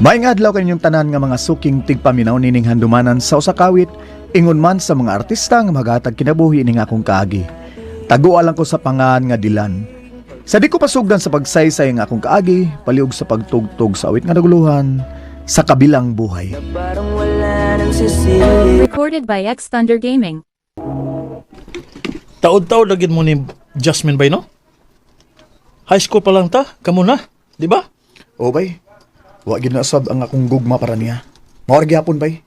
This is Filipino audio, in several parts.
Maayong adlaw kaninyong tanan nga mga suking tigpaminaw nining handumanan sa usakawit, ingon man sa mga artista nga maghatag kinabuhi ning akong kaagi. Taguan lang ko sa pangan nga Dilan. Sa di ko pasugdan sa pagsaysay nga akong kaagi, paliog sa pagtugtog sa awit nga naguluhan sa kabilang buhay. Recorded by X Thunder Gaming. Taod-taod lagi mo ni Jasmine bay, no? High school pa lang ta, kamo na, di ba? O bay, wa ginasab ang akong gugma para niya. Mawar gyapon bay.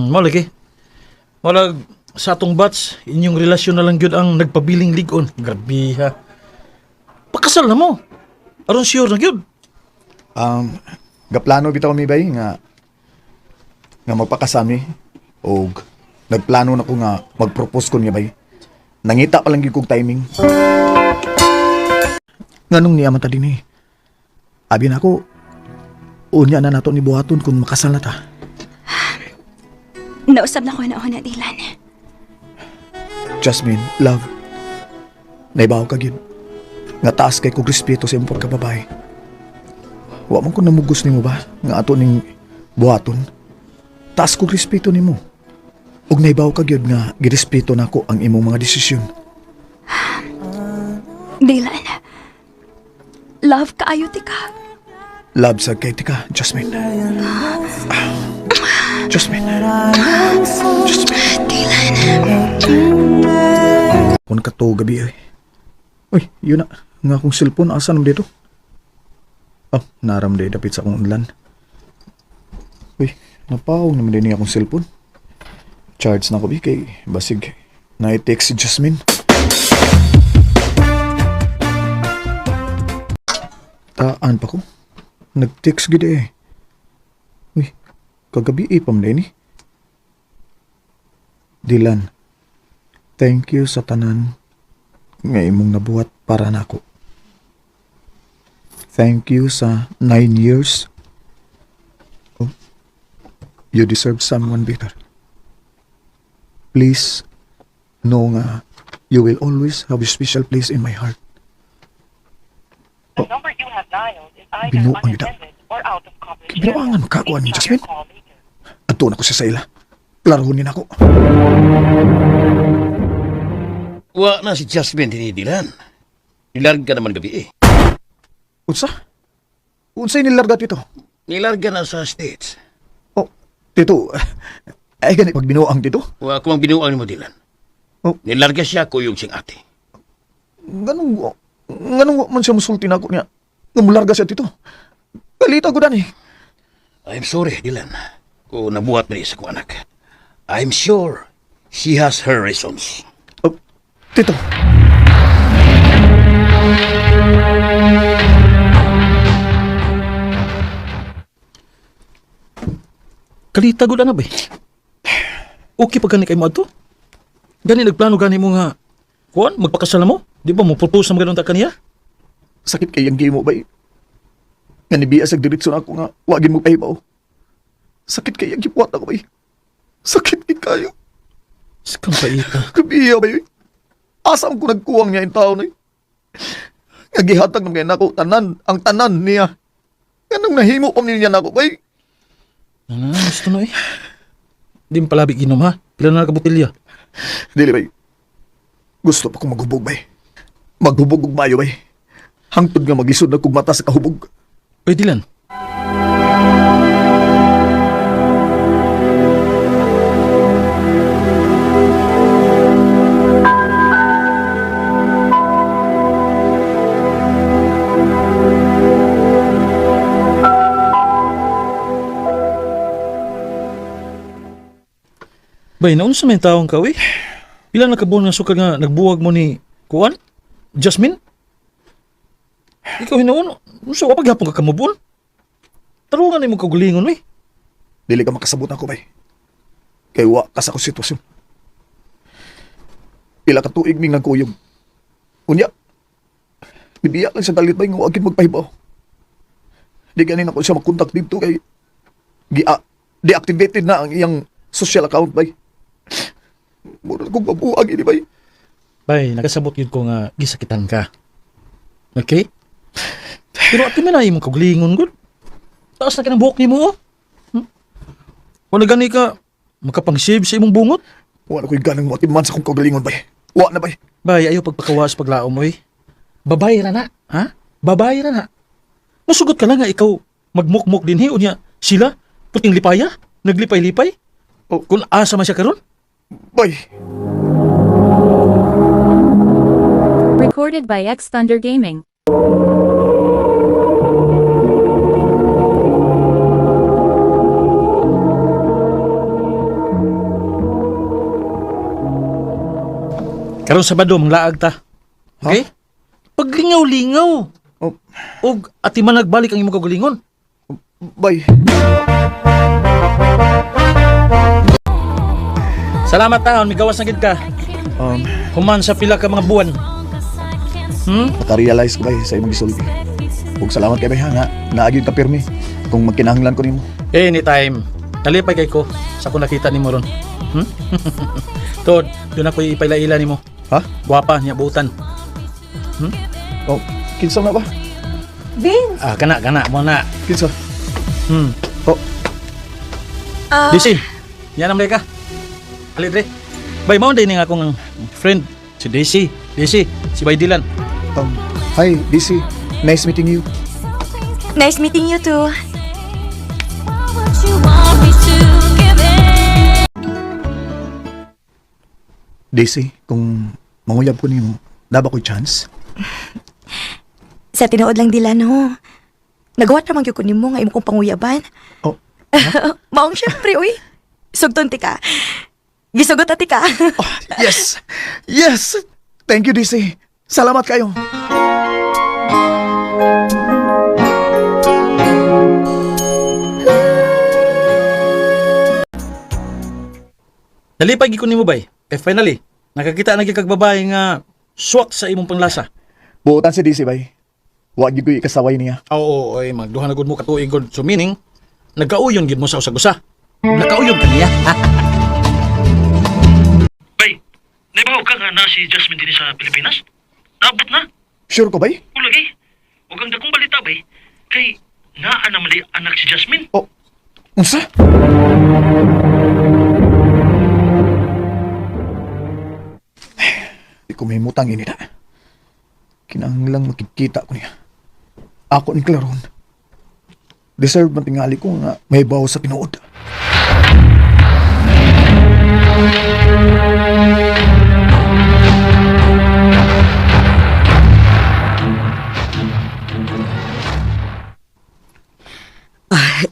Malagi. Wala sa atong batch, inyong relasyon na lang yun ang nagpabiling ligon. Grabe ha. Pakasal na mo. Aron sure na yun. Gaplano bitaw mi bay nga magpakasami o nagplano na ko nga magpropose ko niya bay. Nangita pa lang gyud kog timing. Nganong niya man ta din eh. Abi na ko, unya na nato ni buhaton kung makasal na ta. Nausap na ko na una, Dylan. Jasmine, love. Naibaw ka gyud. Nga taas kay kog respeto sa imong pagkababae. Wa man ko namugos nimo ba nga ato ning buhaton. Taas kog respeto nimo. Ug naibaw ka gyud nga girespeto nako ang imong mga desisyon. Dylan, love kaayo ti ka. Love sa kay tika, Jasmine. Jasmine. Jasmine. Dylan. Kung ka to gabi ay. Uy, yun na. Nga akong cellphone, asa nung dito? Oh, naram day dapit sa akong unlan. Uy, napawag naman din akong cellphone. Charge na ko, kay basig. Na-text si Jasmine. Taan pa ko. Nag-text gid eh. Uy, kagabi ipam na ini. Dylan, thank you sa tanan nga imong nabuhat para nako. Thank you sa 9 years. Oh, you deserve someone better. Please, know nga you will always have a special place in my heart. The number you have dialed is either Binuang yun. unattended or out of coverage. Binuangan ka ko ni Jasmine. Call later. Ato na ko sa ila. Klarohin ako. Wa na si Jasmine dinidilan. Nilarga naman gabi eh. Unsa? Unsay nilargat ito? Nilarga na sa States. Oh, tito. Ay ganit pag binuang tito. Wa ko mang binuang ni mo dilan. Oh. Nilarga siya kuyog sing ate. Ganun man siya musulti na ako niya. Ngamularga siya tito. Galita ko dan eh. I'm sorry, Dilan. Kung nabuhat na isa ko anak. I'm sure she has her reasons. Oh, tito. Kalita gud na ba? Okay pa gani kay mo ato? Gani nagplano gani mo nga kuan magpakasal na mo? Di ba mo propose na maganoon ta kaniya? Sakit kay yung mo ba eh. Nga nibiya sa diretso na ako nga wagin mo pahibaw. Sakit kay yung gipuat ako ba eh. Sakit kay kayo. Sakang paita. Kabiya ba eh. Asam ko nagkuwang niya yung tao na eh. Nga gihatag ng ngayon ako ang tanan niya. Ganang nahimo pa niya na ako ba eh. Gusto na eh. Di mo palabi ginom ha? Pila na nakabutilya? Dili ba eh. Gusto pa kong maghubog ba eh. Maghubog og mayo ba eh. Hangtod nga magisod na kong mata sa kahubog. Uy, Dilan. Bay, naun sa may taong ka, uy? Pila na kabuhan nga sukad nga nagbuwag mo ni Kuan? Jasmine? Ikaw hinaon, so paghapon ka kamubon? Tarungan ni mo kagulingon, uy. Dili ka makasabot ako ba eh. Kay wa ka sa akong sitwasyon. Pila ka tuig ming nagkuyog. Unya, bibiya lang sa dalit ba yung wagin magpahibaw. Di ganin ako siya makontak dito kay deactivated na ang iyang social account ba eh. Mura kong mabuhag ini ba eh. Bay, nakasabot yun ko nga gisakitan ka. Okay? Pero at naman ay mong kagulingon, good. taas na ka ng buhok ni mo. Wala gani ka, makapang-shave sa imong bungot. Wala ko'y ganang matiman sa kong kagalingon, bay. Wa na, bay. Bay, ayaw pagpakawas paglaom mo eh. Babae ra na, ha? Babae ra na. Masugot ka lang nga ikaw magmukmuk din he, unya sila, puting lipaya, naglipay-lipay. Oh. Kung asa man siya karon, Bay, Recorded by X Thunder Gaming. karon Sabado manglaag ta. Okay? Paglingaw-lingaw. Oh. Og ati man nagbalik ang imong kagalingon. bay. Salamat taon, migawas na gid ka. Human sa pila ka mga buwan. Makarealize ko, bay, sa imong gisulti. Ug salamat kay bay, ha, nga naagid ka pirmi kung magkinahanglan ko nimo. Anytime. Nalipay kay ko sa kung nakita nimo ron. Tod, doon ako ipailaila nimo. Ha? Guwapa niya buutan. Oh, kinsa na ba? Ah, kana mo na. Kinsa? Oh, Disi. Yan ang ka. Ali dre. Bay mao din nga akong friend si Daisy. Daisy, si Bay Dylan. hi, DC. Nice meeting you. Nice meeting you too. DC, kung manguyab ko nimo, daba ko'y chance? Sa tinuod lang Dylan ho. Nagawat ra man gyud ko nimo nga imo kong panguyaban. Oh, Maong syempre uy. Sugton ti ka. Gisugot ati ka. yes! Yes! Thank you, DC. Salamat kayo. Nalipay gid ko nimo bay. Finally, nakakita na gyud kag babae nga swak sa imong panglasa. Buotan si DC, bay. Wa gid ko ikasaway niya. Oo, oy, magduha na gud mo katuig gud. So meaning, nagkauyon gid mo sa usag-usa. Nakauyon ka niya. Bay, naibaw ka nga na si Jasmine din sa Pilipinas? Naabot na? Sure ko, bay? Ulagi. Huwag ang dakong balita, bay. Kay, naa na mali anak si Jasmine. Oh, unsa? Di ko may mutang ini na. Kinahanglang makikita ko niya. Ako ni Claron. Deserve man tingali ko nga may bawo sa tinuod.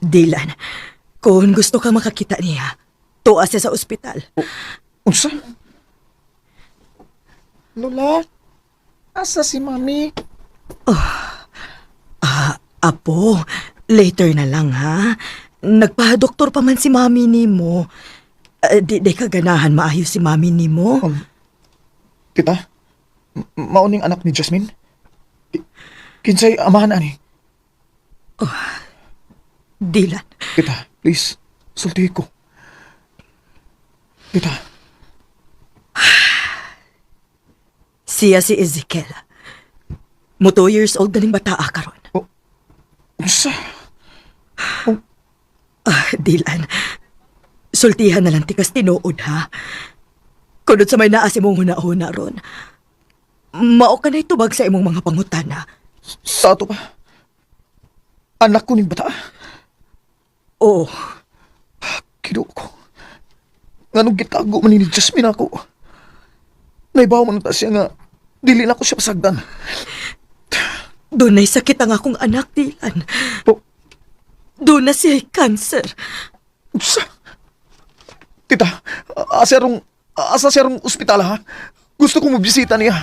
Dylan, kung gusto ka makakita niya, tuwa siya sa ospital. Unsa? Lola, asa si Mami? Apo, later na lang ha. Nagpa-doktor pa man si mami ni mo. Di ka ganahan maayos si mami ni mo. Tita, mauning anak ni Jasmine? Kinsay amahan ani? Dylan, Tita, please, sulti ko. Tita, siya si Ezekiel. Mo 2 years old na ning bata karon. unsa? Dylan, sultihan na lang tikas tinuod ha. Kunod sa may naasi mong huna-huna ron. Mao ka na itubag sa imong mga pangutana. Sa ato pa? Anak ko ning bata? Oo, Kido ko. Nganong gitago man ni Jasmine ako. Naibaw man ta siya nga dili na ko siya pasagdan. doon ay sakit ang akong anak, Dylan. Oh, Doon na siya cancer. unsa? Tita, asa siyang ospital ha? Gusto kong magbisita niya.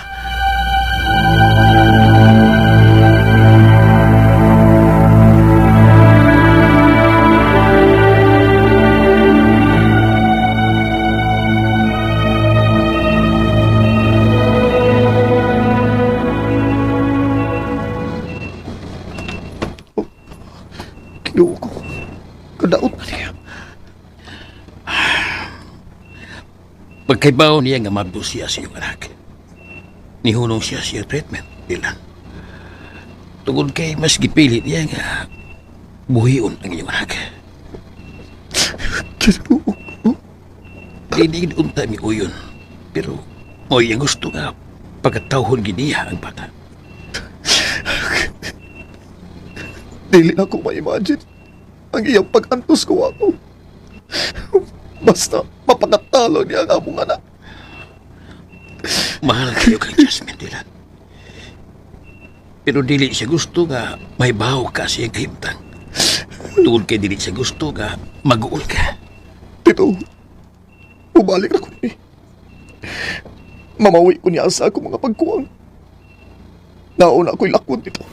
Kinuha ko. Kadaot na niya. Pagkaibaw niya nga mabdo siya sa iyong anak. Nihunong siya sa iyong treatment, Dylan. Tungod kay mas gipilit niya nga buhion ang iyong anak. Ginoo. Hindi unta mi uyon. Pero mo yung gusto nga pagkatawhon giniya ang bata. Dili na ko ma-imagine ang iyang pag-antos ko ako. Basta mapakatalo niya ang among anak. Mahal kayo kay Jasmine, Dylan. Pero dili siya gusto nga may baho ka siya kahimtang. Tuod kay dili siya gusto nga mag-uol ka. Tito, bumalik na ko ni. Mamawi ko niya sa ako mga pagkuwang. Nauna ako'y lakon, Tito.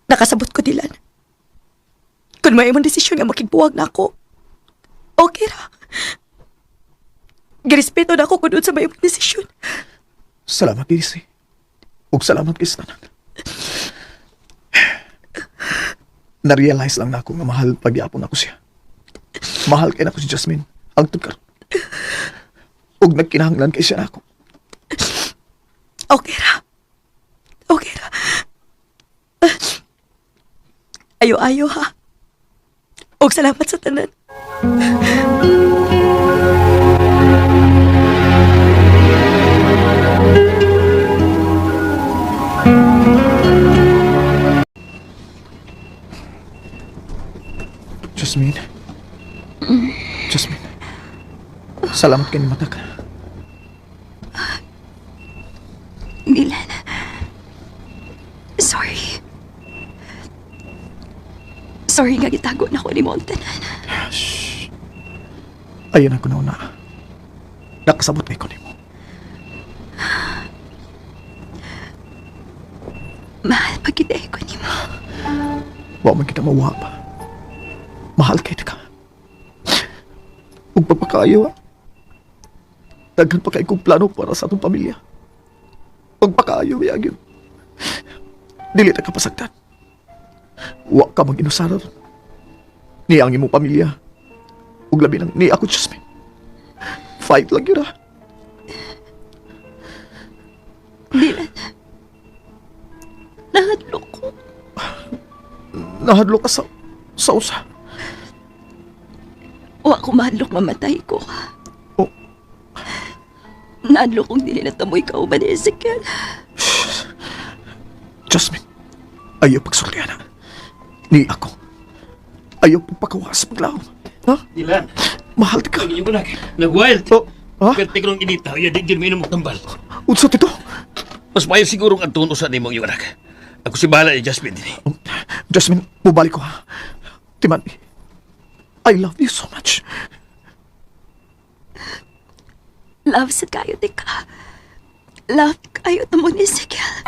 Nakasabot ko, Dylan. Kung may imong desisyon nga makigbuwag na ako, okay ra. Girespeto na ako kung doon sa may imong desisyon. Salamat, Isi. Ug salamat kay Stanan. Na-realize lang na ako nga mahal pagyapon ako siya. Mahal kay na ako si Jasmine. Ang tugkar. Ug nagkinahanglan kay siya na ako. Okay ra. Okay ra. Ayo-ayo ha. Og salamat sa tanan. Jasmine. Jasmine. Salamat kay ni Matag. Dylan. Sorry. Sorry nga gitago na ko ni Montanan. Ayan ako na una. Nakasabot kay ko ni mo. Mahal pa kita ko ni mo. Wa man kita mawha pa. Mahal kay ka. Ug pagpakaayo ha. Daghan pa kay kong plano para sa atong pamilya. Pagpakaayo yagin. Dili ta kapasagtan. Wa ka mag-inusara ron. Ni ang imong pamilya. Ug labi nang ni ako, Jasmine. Fight lang yun ha. Dylan. Nahadlo ko. Nahadlo ka sa usa. Wa ko mahadlok mamatay ko. Oh. Nahadlo kong dili na tamoy ka uban ni Ezekiel. Jasmine, ayaw pagsurliana. Ni ako. Ayaw pagpakawas paglaom. Ha? Dylan, Mahal di ka. ang iyong anak. Nag-wild. Oh, ha? Pero tikrong inita, ya di dyan minum tambal. Unsa tito? Mas mayo siguro ang tunusan ni mong iyong anak. Ako si bahala ni Jasmine din. Jasmine, bubalik ko ha. Timan, I love you so much. Love sa kayo, tika. Love kayo tamo ni Ezekiel.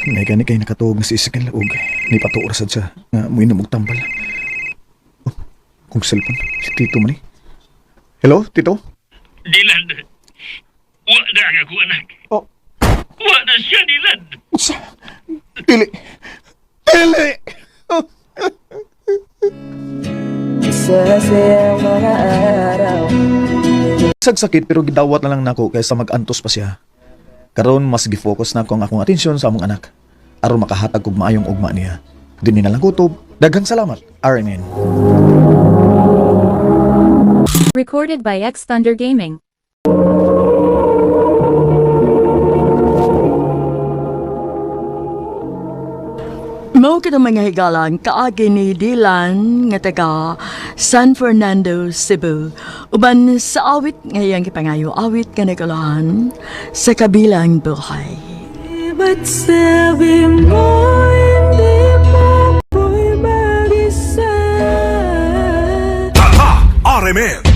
May gani kay nakatuog na si Ezekiel og ni patuorasan siya nga muinom og tambal. Oh, kung cellphone, si Tito man eh. Hello, Tito? Dylan, wa na ako anak. Oh, Wa na siya, Dylan. unsa? Dili. Dili! Oh. Sagsakit pero gidawat na lang nako kaysa mag-antos pa siya. Karon mas gi-focus na ko ang akong atensyon sa among anak aron makahatag og maayong ugma niya. Dinhi na lang kutob. Daghang salamat. RNN. Recorded by X Thunder Gaming. Mao kita mga higalan kaagi ni Dylan nga taga San Fernando, Cebu. Uban sa awit ngayang kipangayo awit nga nagalahan sa kabilang buhay. Ba't sabi mo hindi mo ko'y mag-isa? Tatak RMN